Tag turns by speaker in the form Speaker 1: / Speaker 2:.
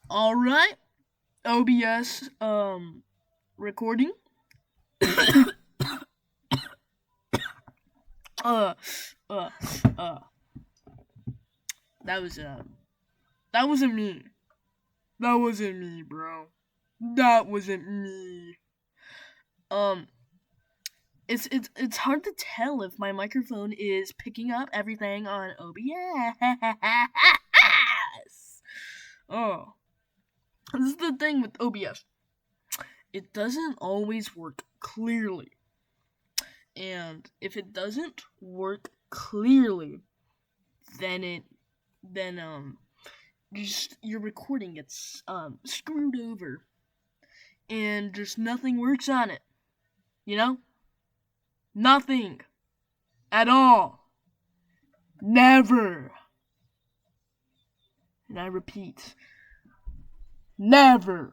Speaker 1: All right, OBS recording. uh, uh, uh. That was that wasn't me. That wasn't me, bro. That wasn't me. Um, it's hard to tell if my microphone is picking up everything on OBS. Oh, this is the thing with OBS. It doesn't always work clearly. And if it doesn't work clearly, then just your recording gets screwed over and just nothing works on it. You know? Nothing at all. Never. And I repeat, never.